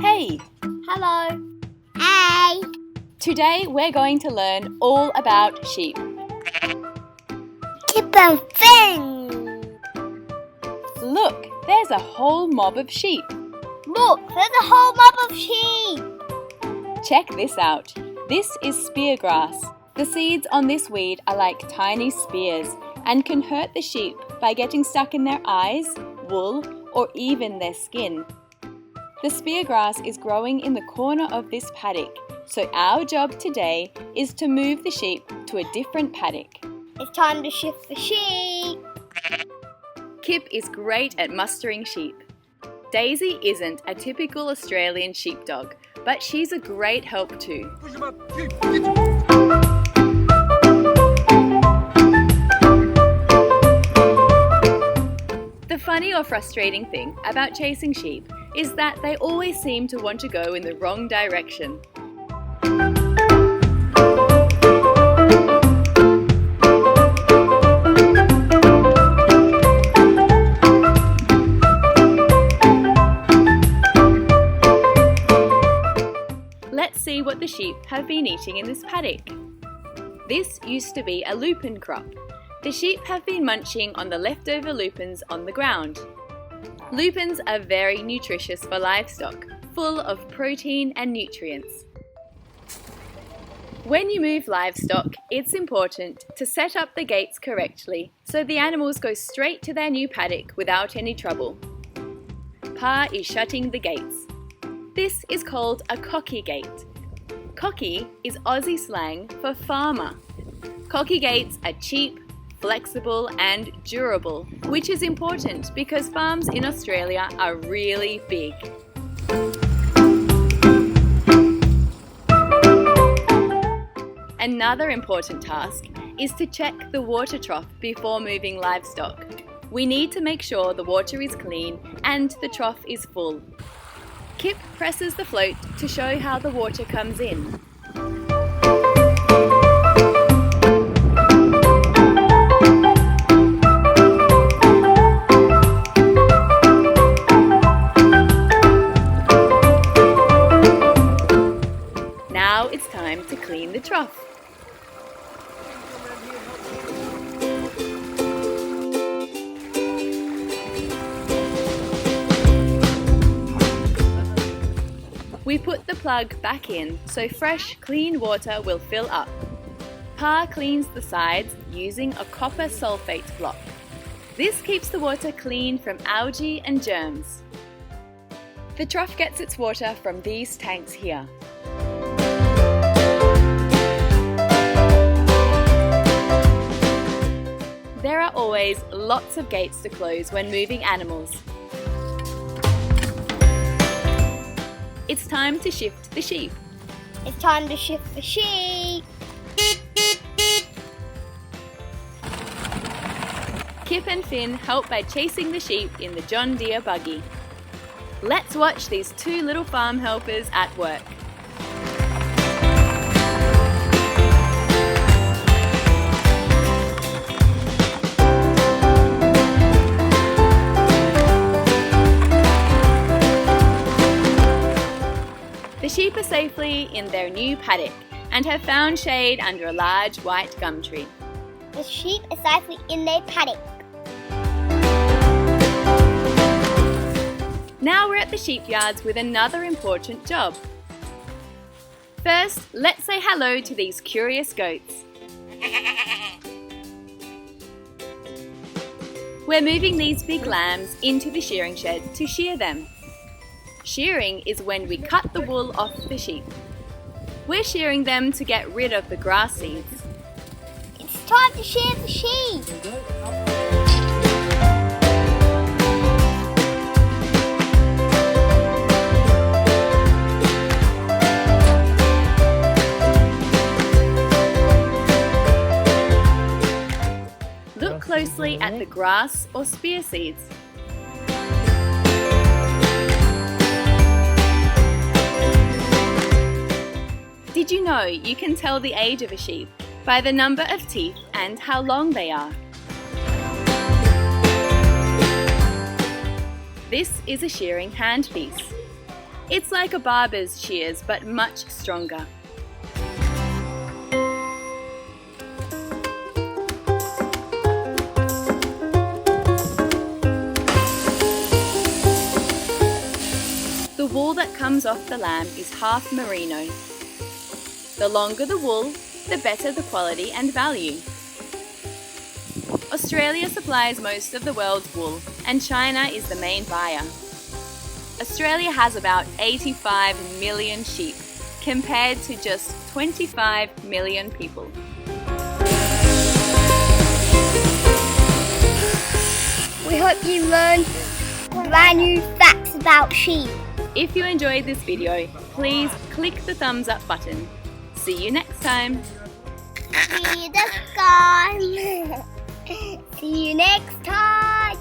Hey! Hello. Hey. Today we're going to learn all about sheep. Kip and Finn. Look, there's a whole mob of sheep. Look, there's a whole mob of sheep. Check this out. This is spear grass. The seeds on this weed are like tiny spears and can hurt the sheep by getting stuck in their eyes, wool, or even their skin. The spear grass is growing in the corner of this paddock, so our job today is to move the sheep to a different paddock. It's time to shift the sheep. Kip is great at mustering sheep. Daisy isn't a typical Australian sheepdog, but she's a great help too. The funny or frustrating thing about chasing sheep is that they always seem to want to go in the wrong direction. Let's see what the sheep have been eating in this paddock. This used to be a lupin crop. The sheep have been munching on the leftover lupins on the ground. Lupins are very nutritious for livestock, full of protein and nutrients. When you move livestock, it's important to set up the gates correctly so the animals go straight to their new paddock without any trouble. Pa is shutting the gates. This is called a cocky gate. Cocky is Aussie slang for farmer. Cocky gates are cheap, flexible and durable, which is important because farms in Australia are really big. Another important task is to check the water trough before moving livestock. We need to make sure the water is clean and the trough is full. Kip presses the float to show how the water comes in. Now it's time to clean the trough. We put the plug back in so fresh, clean water will fill up. Pa cleans the sides using a copper sulfate block. This keeps the water clean from algae and germs. The trough gets its water from these tanks here. There are always lots of gates to close when moving animals. It's time to shift the sheep. It's time to shift the sheep. Kip and Finn help by chasing the sheep in the John Deere buggy. Let's watch these two little farm helpers at work. The sheep are safely in their new paddock and have found shade under a large white gum tree. The sheep are safely in their paddock. Now we're at the sheep yards with another important job. First, let's say hello to these curious goats. We're moving these big lambs into the shearing shed to shear them. Shearing is when we cut the wool off the sheep. We're shearing them to get rid of the grass seeds. It's time to shear the sheep. Look closely at the grass or spear seeds. Did you know you can tell the age of a sheep by the number of teeth and how long they are? This is a shearing handpiece. It's like a barber's shears, but much stronger. The wool that comes off the lamb is half merino. The longer the wool, the better the quality and value. Australia supplies most of the world's wool, and China is the main buyer. Australia has about 85 million sheep, compared to just 25 million people. We hope you learned brand new facts about sheep. If you enjoyed this video, please click the thumbs up button. See you next time. See you next time. See you next time.